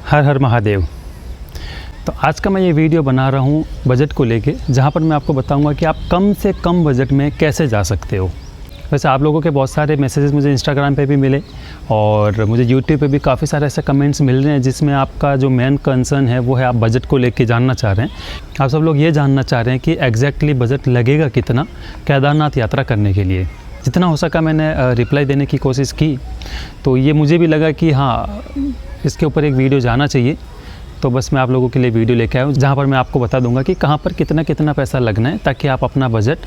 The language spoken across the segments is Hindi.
हर हर महादेव। तो आज का मैं ये वीडियो बना रहा हूँ बजट को लेके, जहाँ पर मैं आपको बताऊँगा कि आप कम से कम बजट में कैसे जा सकते हो। वैसे आप लोगों के बहुत सारे मैसेजेस मुझे इंस्टाग्राम पे भी मिले और मुझे यूट्यूब पे भी काफ़ी सारे ऐसे कमेंट्स मिल रहे हैं जिसमें आपका जो मेन कंसर्न है वो है आप बजट को लेके जानना चाह रहे हैं। आप सब लोग ये जानना चाह रहे हैं कि एग्जैक्टली बजट लगेगा कितना केदारनाथ यात्रा करने के लिए। जितना हो सका मैंने रिप्लाई देने की कोशिश की, तो ये मुझे भी लगा कि हाँ, इसके ऊपर एक वीडियो जाना चाहिए। तो बस मैं आप लोगों के लिए वीडियो लेके आया हूँ जहाँ पर मैं आपको बता दूंगा कि कहाँ पर कितना पैसा लगना है, ताकि आप अपना बजट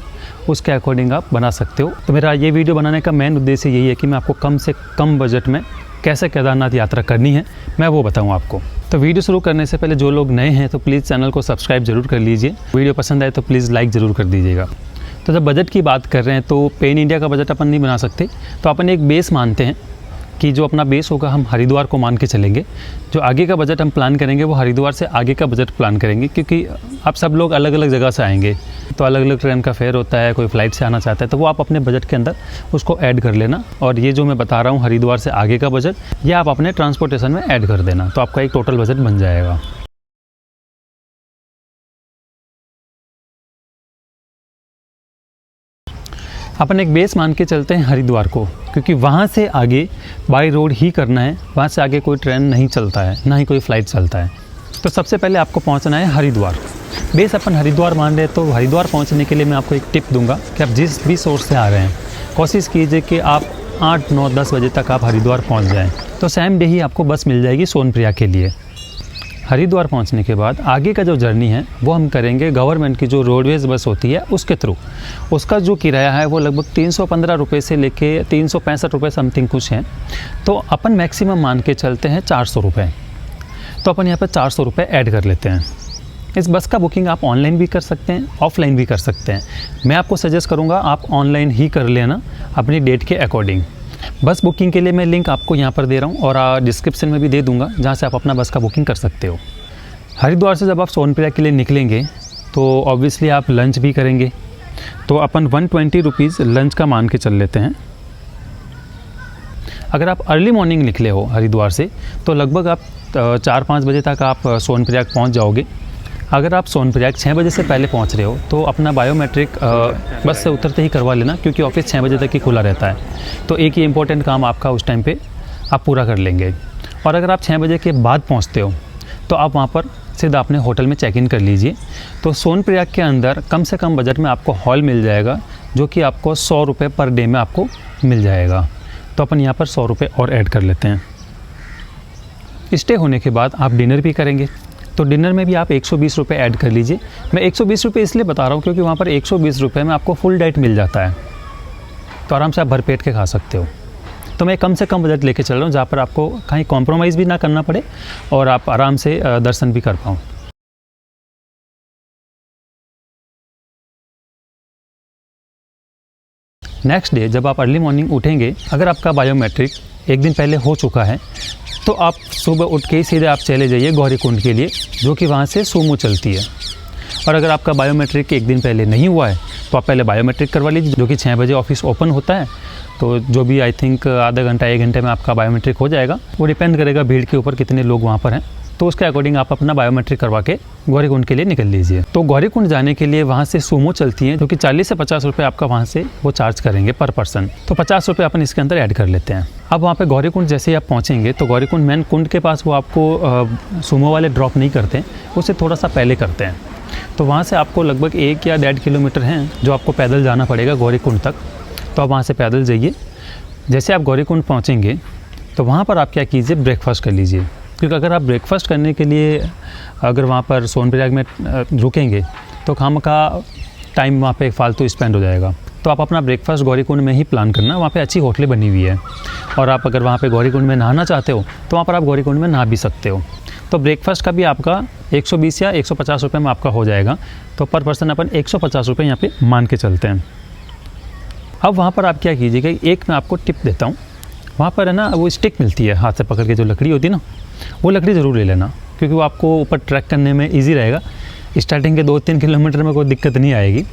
उसके अकॉर्डिंग आप बना सकते हो। तो मेरा ये वीडियो बनाने का मेन उद्देश्य यही है कि मैं आपको कम से कम बजट में कैसे केदारनाथ यात्रा करनी है मैं वो बताऊँ आपको। तो वीडियो शुरू करने से पहले जो लोग नए हैं तो प्लीज़ चैनल को सब्सक्राइब ज़रूर कर लीजिए। वीडियो पसंद आए तो प्लीज़ लाइक ज़रूर कर दीजिएगा। तो जब बजट की बात कर रहे हैं तो पेन इंडिया का बजट अपन नहीं बना सकते, तो अपन एक बेस मानते हैं कि जो अपना बेस होगा हम हरिद्वार को मान के चलेंगे। जो आगे का बजट हम प्लान करेंगे वो हरिद्वार से आगे का बजट प्लान करेंगे, क्योंकि आप सब लोग अलग अलग जगह से आएंगे तो अलग अलग ट्रेन का फेयर होता है, कोई फ़्लाइट से आना चाहता है तो वो आप अपने बजट के अंदर उसको ऐड कर लेना। और ये जो मैं बता रहा हूँ हरिद्वार से आगे का बजट, ये आप अपने ट्रांसपोर्टेशन में ऐड कर देना, तो आपका एक टोटल बजट बन जाएगा। अपन एक बेस मान के चलते हैं हरिद्वार को, क्योंकि वहाँ से आगे बाय रोड ही करना है। वहाँ से आगे कोई ट्रेन नहीं चलता है, ना ही कोई फ़्लाइट चलता है। तो सबसे पहले आपको पहुँचना है हरिद्वार। बेस अपन हरिद्वार मान रहे हैं, तो हरिद्वार पहुँचने के लिए मैं आपको एक टिप दूंगा कि आप जिस भी सोर्स से आ रहे हैं कोशिश कीजिए कि आप 8, 9, 10 बजे तक आप हरिद्वार पहुँच जाएँ, तो सेम डे ही आपको बस मिल जाएगी सोनप्रयाग के लिए। हरिद्वार पहुंचने के बाद आगे का जो जर्नी है वो हम करेंगे गवर्नमेंट की जो रोडवेज़ बस होती है उसके थ्रू। उसका जो किराया है वो लगभग 315 रुपये से लेके 365 रुपये समथिंग कुछ है। तो अपन मैक्सिमम मान के चलते हैं 400 रुपये। तो अपन यहाँ पर 400 रुपये ऐड कर लेते हैं। इस बस का बुकिंग आप ऑनलाइन भी कर सकते हैं, ऑफलाइन भी कर सकते हैं। मैं आपको सजेस्ट करूँगा आप ऑनलाइन ही कर लेना अपनी डेट के अकॉर्डिंग। बस बुकिंग के लिए मैं लिंक आपको यहाँ पर दे रहा हूँ और डिस्क्रिप्शन में भी दे दूँगा, जहाँ से आप अपना बस का बुकिंग कर सकते हो। हरिद्वार से जब आप सोनप्रयाग के लिए निकलेंगे तो ऑब्वियसली आप लंच भी करेंगे, तो अपन 120 रुपीज़ लंच का मान के चल लेते हैं। अगर आप अर्ली मॉर्निंग निकले हो हरिद्वार से तो लगभग आप 4-5 बजे तक आप सोनप्रयाग पहुँच जाओगे। अगर आप सोनप्रयाग 6 बजे से पहले पहुंच रहे हो तो अपना बायोमेट्रिक बस से उतरते ही करवा लेना, क्योंकि ऑफिस 6 बजे तक ही खुला रहता है। तो एक ही इम्पोर्टेंट काम आपका उस टाइम पे आप पूरा कर लेंगे। और अगर आप 6 बजे के बाद पहुंचते हो तो आप वहां पर सीधा अपने होटल में चेक इन कर लीजिए। तो सोनप्रयाग के अंदर कम से कम बजट में आपको हॉल मिल जाएगा, जो कि आपको 100 रुपये पर डे में आपको मिल जाएगा। तो अपन यहाँ पर 100 रुपये और ऐड कर लेते हैं। स्टे होने के बाद आप डिनर भी करेंगे, तो डिनर में भी आप 120 रुपये ऐड कर लीजिए। मैं 120 रुपये इसलिए बता रहा हूँ क्योंकि वहाँ पर 120 रुपये में आपको फुल डाइट मिल जाता है, तो आराम से आप भरपेट के खा सकते हो। तो मैं कम से कम बजट लेके चल रहा हूँ जहाँ पर आपको कहीं कॉम्प्रोमाइज़ भी ना करना पड़े और आप आराम से दर्शन भी कर पाओ। नेक्स्ट डे जब आप अर्ली मॉर्निंग उठेंगे, अगर आपका बायोमेट्रिक एक दिन पहले हो चुका है तो आप सुबह उठ के ही सीधे आप चले जाइए गौरीकुंड के लिए, जो कि वहाँ से सोमो चलती है। और अगर आपका बायोमेट्रिक एक दिन पहले नहीं हुआ है तो आप पहले बायोमेट्रिक करवा लीजिए, जो कि 6 बजे ऑफिस ओपन होता है। तो जो भी आई थिंक आधा घंटा 1 घंटे में आपका बायोमेट्रिक हो जाएगा। वो डिपेंड करेगा भीड़ के ऊपर कितने लोग वहाँ पर हैं, तो उसके अकॉर्डिंग आप अपना बायोमेट्रिक करवा के गौरीकुंड के लिए निकल लीजिए। तो गौरीकुंड जाने के लिए वहाँ से सूमो चलती है, जो कि 40 से 50 रुपये आपका वहाँ से वो चार्ज करेंगे पर पर्सन। तो 50 रुपये अपन इसके अंदर ऐड कर लेते हैं। अब वहाँ पे गौरीकुंड जैसे ही आप पहुँचेंगे तो गौरीकुंड मेन कुंड के पास वो आपको सूमो वाले ड्रॉप नहीं करते, उससे थोड़ा सा पहले करते हैं। तो वहाँ से आपको लगभग 1 या 1.5 किलोमीटर हैं जो आपको पैदल जाना पड़ेगा गौरीकुंड तक। तो आप वहाँ से पैदल जाइए। जैसे आप गौरीकुंड पहुँचेंगे तो वहाँ पर आप क्या कीजिए, ब्रेकफास्ट कर लीजिए, क्योंकि अगर आप ब्रेकफास्ट करने के लिए अगर वहाँ पर सोनप्रयाग में रुकेंगे तो खामखा टाइम वहाँ पे फालतू स्पेंड हो जाएगा। तो आप अपना ब्रेकफास्ट गौरीकुंड में ही प्लान करना। वहाँ पे अच्छी होटलें बनी हुई है, और आप अगर वहाँ पे गौरीकुंड में नहाना चाहते हो तो वहाँ पर आप गौरीकुंड में नहा भी सकते हो। तो ब्रेकफास्ट का भी आपका 120 या 150 रुपये में आपका हो जाएगा। तो पर पर्सन अपन 150 रुपये यहाँ पे मान के चलते हैं। अब वहाँ पर आप क्या कीजिएगा, एक मैं आपको टिप देता हूँ। वहाँ पर है ना वो स्टिक मिलती है हाथ से पकड़ के, जो लकड़ी होती है ना, वो लकड़ी ज़रूर ले लेना, क्योंकि वो आपको ऊपर ट्रैक करने में ईजी रहेगा। स्टार्टिंग के 2-3 किलोमीटर में कोई दिक्कत नहीं आएगी,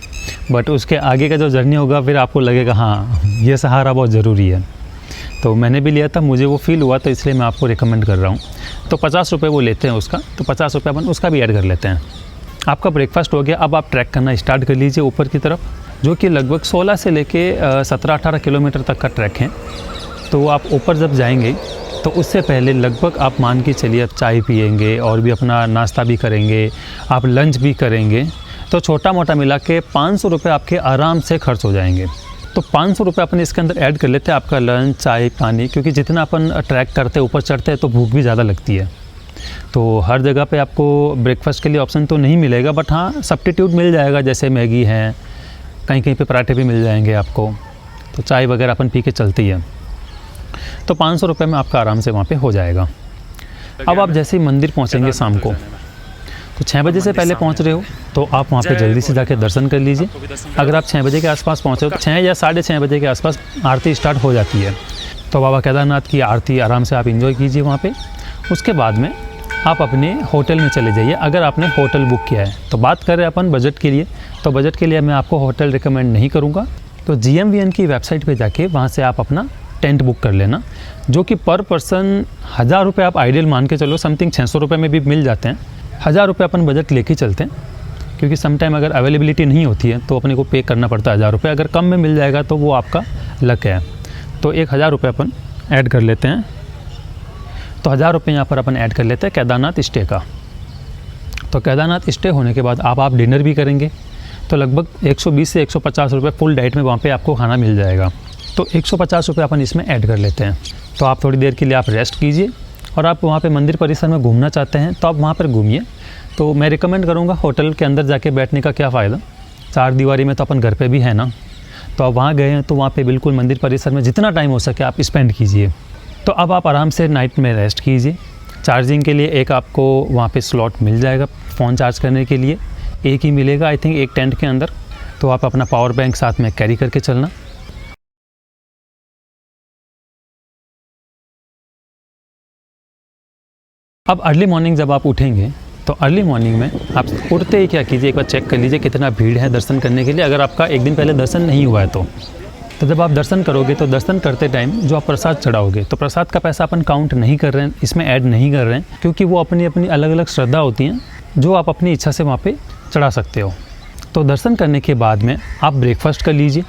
बट उसके आगे का जो जर्नी होगा फिर आपको लगेगा हाँ ये सहारा बहुत ज़रूरी है। तो मैंने भी लिया था, मुझे वो फ़ील हुआ, तो इसलिए मैं आपको रिकमेंड कर रहा हूँ। तो 50 रुपये वो लेते हैं उसका, तो 50 रुपये अपन उसका भी ऐड कर लेते हैं। आपका ब्रेकफास्ट हो गया, अब आप ट्रैक करना स्टार्ट कर लीजिए ऊपर की तरफ, जो कि लगभग 16 से लेके 17-18 किलोमीटर तक का ट्रैक है। तो आप ऊपर जब जाएंगे तो उससे पहले लगभग आप मान के चलिए आप चाय पिएंगे और भी अपना नाश्ता भी करेंगे, आप लंच भी करेंगे, तो छोटा मोटा मिला के 500 रुपये आपके आराम से खर्च हो जाएंगे। तो 500 रुपये अपन इसके अंदर ऐड कर लेते हैं, आपका लंच, चाय, पानी, क्योंकि जितना अपन ट्रैक करते हैं ऊपर चढ़ते हैं तो भूख भी ज़्यादा लगती है। तो हर जगह पे आपको ब्रेकफास्ट के लिए ऑप्शन तो नहीं मिलेगा, बट हाँ सब्स्टिट्यूट मिल जाएगा, जैसे मैगी है, कहीं कहीं पे पराठे भी मिल जाएंगे आपको, तो चाय वगैरह अपन पी के चलती है। तो 500 रुपये में आपका आराम से वहाँ पे हो जाएगा। अब आप जैसे ही मंदिर पहुँचेंगे शाम को, तो 6 बजे से पहले पहुँच रहे हो तो आप वहाँ पे जल्दी से जाके दर्शन कर लीजिए। अगर आप 6 बजे के आसपास पहुँचे हो तो 6 या 6:30 बजे के आसपास आरती स्टार्ट हो जाती है। तो बाबा केदारनाथ की आरती आराम से आप इंजॉय कीजिए वहाँ पे। उसके बाद में आप अपने होटल में चले जाइए, अगर आपने होटल बुक किया है। तो बात करें अपन बजट के लिए, तो बजट के लिए मैं आपको होटल रिकमेंड नहीं करूँगा। तो GMVN की वेबसाइट पर जाके वहाँ से आप अपना टेंट बुक कर लेना, जो कि पर पर्सन 1000 रुपये आप आइडियल मान के चलो, समथिंग 600 रुपये में भी मिल जाते हैं। 1000 रुपये अपन बजट लेके चलते हैं, क्योंकि समटाइम अगर अवेलेबिलिटी नहीं होती है तो अपने को पे करना पड़ता है 1000 रुपये। अगर कम में मिल जाएगा तो वो आपका लक है। तो 1000 रुपये अपन ऐड कर लेते हैं। तो 1000 रुपये यहाँ पर अपन ऐड कर लेते हैं केदारनाथ स्टे का। तो केदारनाथ स्टे होने के बाद आप डिनर भी करेंगे, तो लगभग 120 से 150 रुपये फुल डाइट में वहाँ पे आपको खाना मिल जाएगा। तो 150 रुपये अपन इसमें ऐड कर लेते हैं। तो आप थोड़ी देर के लिए आप रेस्ट कीजिए, और आप वहाँ पे मंदिर परिसर में घूमना चाहते हैं तो आप वहाँ पर घूमिए। तो मैं रिकमेंड करूँगा होटल के अंदर जाके बैठने का क्या फ़ायदा, 4 दीवारी में तो अपन घर पे भी है ना। तो आप वहाँ गए हैं तो वहाँ पे बिल्कुल मंदिर परिसर में जितना टाइम हो सके आप स्पेंड कीजिए। तो अब आप आराम से नाइट में रेस्ट कीजिए। चार्जिंग के लिए एक आपको वहाँ पे स्लॉट मिल जाएगा, फ़ोन चार्ज करने के लिए एक ही मिलेगा आई थिंक एक टेंट के अंदर। तो आप अपना पावर बैंक साथ में कैरी करके चलना। अब अर्ली मॉर्निंग जब आप उठेंगे तो अर्ली मॉर्निंग में आप उठते ही क्या कीजिए, एक बार चेक कर लीजिए कितना भीड़ है दर्शन करने के लिए, अगर आपका एक दिन पहले दर्शन नहीं हुआ है तो जब आप दर्शन करोगे तो दर्शन करते टाइम जो आप प्रसाद चढ़ाओगे, तो प्रसाद का पैसा अपन काउंट नहीं कर रहे हैं, इसमें ऐड नहीं कर रहे हैं, क्योंकि वो अपनी अपनी अलग अलग श्रद्धा होती हैं जो आप अपनी इच्छा से वहाँ पे चढ़ा सकते हो। तो दर्शन करने के बाद में आप ब्रेकफास्ट कर लीजिए।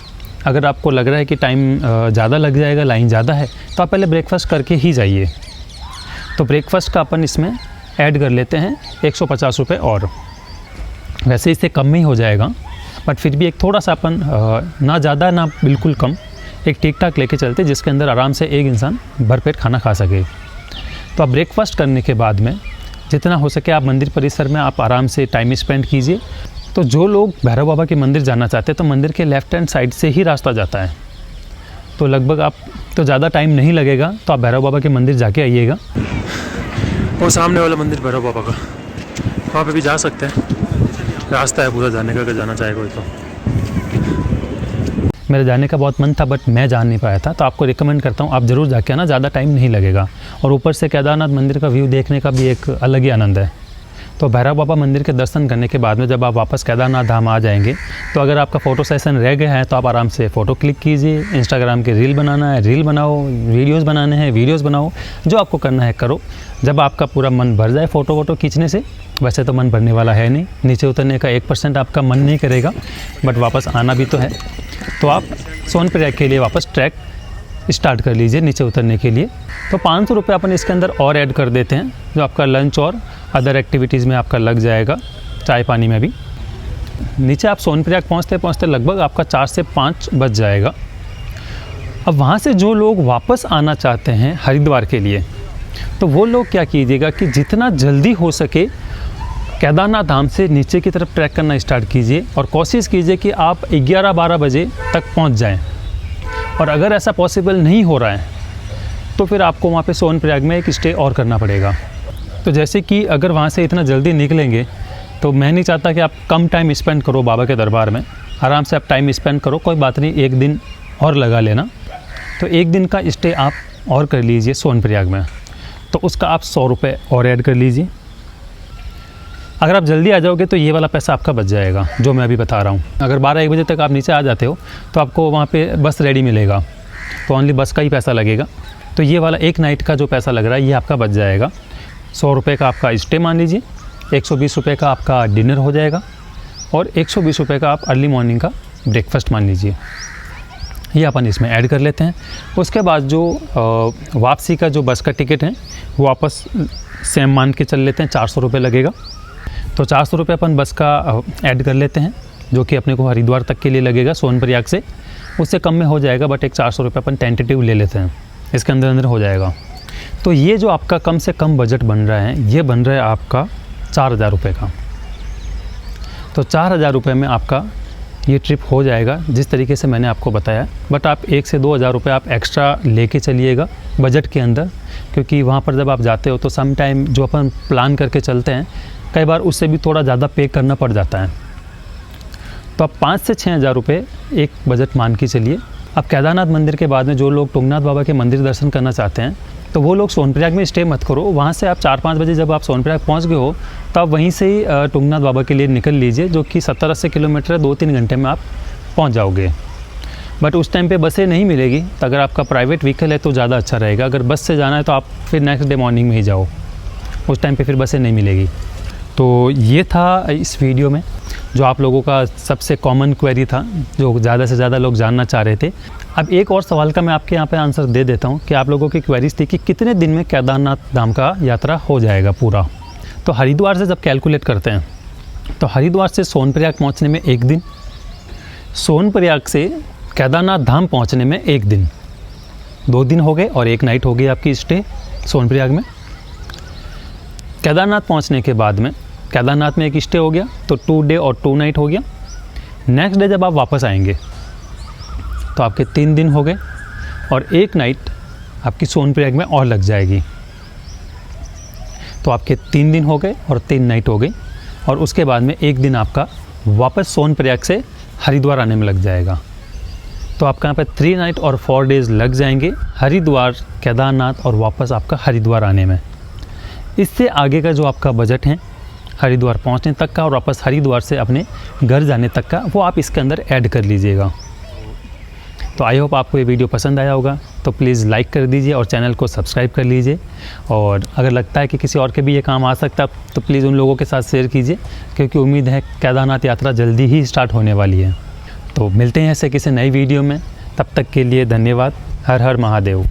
अगर आपको लग रहा है कि टाइम ज़्यादा लग जाएगा, लाइन ज़्यादा है, तो आप पहले ब्रेकफास्ट करके ही जाइए। तो ब्रेकफास्ट का अपन इसमें ऐड कर लेते हैं 150 रुपये, और वैसे इससे कम में ही हो जाएगा, बट फिर भी एक थोड़ा सा अपन ना ज़्यादा ना बिल्कुल कम, एक ठीक ठाक लेके चलते जिसके अंदर आराम से एक इंसान भरपेट खाना खा सके। तो आप ब्रेकफास्ट करने के बाद में जितना हो सके आप मंदिर परिसर में आप आराम से टाइम स्पेंड कीजिए। तो जो लोग भैरव बाबा के मंदिर जाना चाहते हैं तो मंदिर के लेफ़्ट हैंड साइड से ही रास्ता जाता है, तो लगभग आप तो ज़्यादा टाइम नहीं लगेगा, तो आप भैरव बाबा के मंदिर जाके आइएगा। और सामने वाला मंदिर भैरव बाबा का, वहाँ पे भी जा सकते हैं, रास्ता है पूरा जाने का, अगर जाना चाहे कोई तो। मेरे जाने का बहुत मन था बट मैं जा नहीं पाया था, तो आपको रिकमेंड करता हूँ आप ज़रूर जाके आना, ज़्यादा टाइम नहीं लगेगा। और ऊपर से केदारनाथ मंदिर का व्यू देखने का भी एक अलग ही आनंद है। तो भैरव बाबा मंदिर के दर्शन करने के बाद में जब आप वापस केदारनाथ धाम आ जाएंगे, तो अगर आपका फ़ोटो सेशन रह गया है तो आप आराम से फ़ोटो क्लिक कीजिए। इंस्टाग्राम के रील बनाना है रील बनाओ, वीडियोस बनाने हैं वीडियोस बनाओ, जो आपको करना है करो। जब आपका पूरा मन भर जाए फ़ोटो वोटो खींचने से, वैसे तो मन भरने वाला है नहीं, नीचे उतरने का 1% आपका मन नहीं करेगा, बट वापस आना भी तो है। तो आप सोनप्रयाग के लिए वापस ट्रैक स्टार्ट कर लीजिए नीचे उतरने के लिए। तो 500 रुपये अपन इसके अंदर और ऐड कर देते हैं, जो आपका लंच और अदर एक्टिविटीज़ में आपका लग जाएगा, चाय पानी में भी। नीचे आप सोनप्रयाग पहुँचते पहुँचते लगभग आपका 4 से 5 बज जाएगा। अब वहाँ से जो लोग वापस आना चाहते हैं हरिद्वार के लिए, तो वो लोग क्या कीजिएगा कि जितना जल्दी हो सके केदारनाथ धाम से नीचे की तरफ ट्रैक करना स्टार्ट कीजिए, और कोशिश कीजिए कि आप 11-12 बजे तक पहुँच जाएँ। और अगर ऐसा पॉसिबल नहीं हो रहा है तो फिर आपको वहाँ पे सोनप्रयाग में एक स्टे और करना पड़ेगा। तो जैसे कि अगर वहाँ से इतना जल्दी निकलेंगे तो मैं नहीं चाहता कि आप कम टाइम स्पेंड करो बाबा के दरबार में, आराम से आप टाइम स्पेंड करो, कोई बात नहीं, एक दिन और लगा लेना। तो एक दिन का स्टे आप और कर लीजिए सोनप्रयाग में, तो उसका आप 100 रुपये और ऐड कर लीजिए। अगर आप जल्दी आ जाओगे तो ये वाला पैसा आपका बच जाएगा जो मैं अभी बता रहा हूँ। अगर 12-1 बजे तक आप नीचे आ जाते हो तो आपको वहाँ पे बस रेडी मिलेगा, तो ओनली बस का ही पैसा लगेगा। तो ये वाला एक नाइट का जो पैसा लग रहा है ये आपका बच जाएगा। 100 रुपये का आपका स्टे मान लीजिए, 120 रुपये का आपका डिनर हो जाएगा और 120 रुपये का आप अर्ली मॉर्निंग का ब्रेकफास्ट मान लीजिए। ये अपन इसमें ऐड कर लेते हैं। उसके बाद जो वापसी का जो बस का टिकट है वो वापस सेम मान के चल लेते हैं, 400 रुपये लगेगा। तो 400 रुपये अपन बस का ऐड कर लेते हैं, जो कि अपने को हरिद्वार तक के लिए लगेगा सोनप्रयाग से। उससे कम में हो जाएगा, बट एक 400 रुपये अपन टेंटेटिव ले लेते हैं, इसके अंदर हो जाएगा। तो ये जो आपका कम से कम बजट बन रहा है, ये बन रहा है आपका 4000 रुपये का। तो 4000 रुपये में आपका ये ट्रिप हो जाएगा जिस तरीके से मैंने आपको बताया। बट आप 1 से 2000 रुपये आप एक्स्ट्रा लेके चलिएगा बजट के अंदर, क्योंकि वहाँ पर जब आप जाते हो तो सम टाइम जो अपन प्लान करके चलते हैं कई बार उससे भी थोड़ा ज़्यादा पे करना पड़ जाता है। तो आप 5 से 6000 रुपये एक बजट मान के चलिए। अब केदारनाथ मंदिर के बाद में जो लोग तुंगनाथ बाबा के मंदिर दर्शन करना चाहते हैं तो वो लोग सोनप्रयाग में स्टे मत करो। वहाँ से आप 4-5 बजे जब आप सोनप्रयाग पहुँच गए हो तो आप वहीं से ही तुंगनाथ बाबा के लिए निकल लीजिए, जो कि 70-80 किलोमीटर है, 2-3 घंटे में आप पहुँच जाओगे। बट उस टाइम पे बसें नहीं मिलेगी, तो अगर आपका प्राइवेट व्हीकल है तो ज़्यादा अच्छा रहेगा। अगर बस से जाना है तो आप फिर नेक्स्ट डे मॉर्निंग में ही जाओ, उस टाइम पे फिर बसें नहीं मिलेगी। तो ये था इस वीडियो में जो आप लोगों का सबसे कॉमन क्वेरी था, जो ज़्यादा से ज़्यादा लोग जानना चाह रहे थे। अब एक और सवाल का मैं आपके यहाँ पे आंसर दे देता हूँ कि आप लोगों की क्वेरीज थी कि कितने दिन में केदारनाथ धाम का यात्रा हो जाएगा पूरा। तो हरिद्वार से जब कैलकुलेट करते हैं तो हरिद्वार से सोनप्रयाग पहुँचने में 1 दिन, सोनप्रयाग से केदारनाथ धाम पहुँचने में 1 दिन, 2 दिन हो गए और 1 नाइट हो गई आपकी स्टे सोनप्रयाग में। केदारनाथ पहुँचने के बाद में केदारनाथ में 1 स्टे हो गया, तो 2 डे और 2 नाइट हो गया। नेक्स्ट डे जब आप वापस आएंगे तो आपके 3 दिन हो गए और 1 नाइट आपकी सोनप्रयाग में और लग जाएगी। तो आपके 3 दिन हो गए और 3 नाइट हो गई, और उसके बाद में 1 दिन आपका वापस सोनप्रयाग से हरिद्वार आने में लग जाएगा। तो आपका यहाँ पे 3 नाइट और 4 डेज़ लग जाएंगे हरिद्वार, केदारनाथ और वापस आपका हरिद्वार आने में। इससे आगे का जो आपका बजट है हरिद्वार पहुंचने तक का और वापस हरिद्वार से अपने घर जाने तक का, वो आप इसके अंदर ऐड कर लीजिएगा। तो आई होप आपको ये वीडियो पसंद आया होगा, तो प्लीज़ लाइक कर दीजिए और चैनल को सब्सक्राइब कर लीजिए। और अगर लगता है कि किसी और के भी ये काम आ सकता है तो प्लीज़ उन लोगों के साथ शेयर कीजिए, क्योंकि उम्मीद है केदारनाथ यात्रा जल्दी ही स्टार्ट होने वाली है। तो मिलते हैं ऐसे किसी नई वीडियो में, तब तक के लिए धन्यवाद। हर हर महादेव।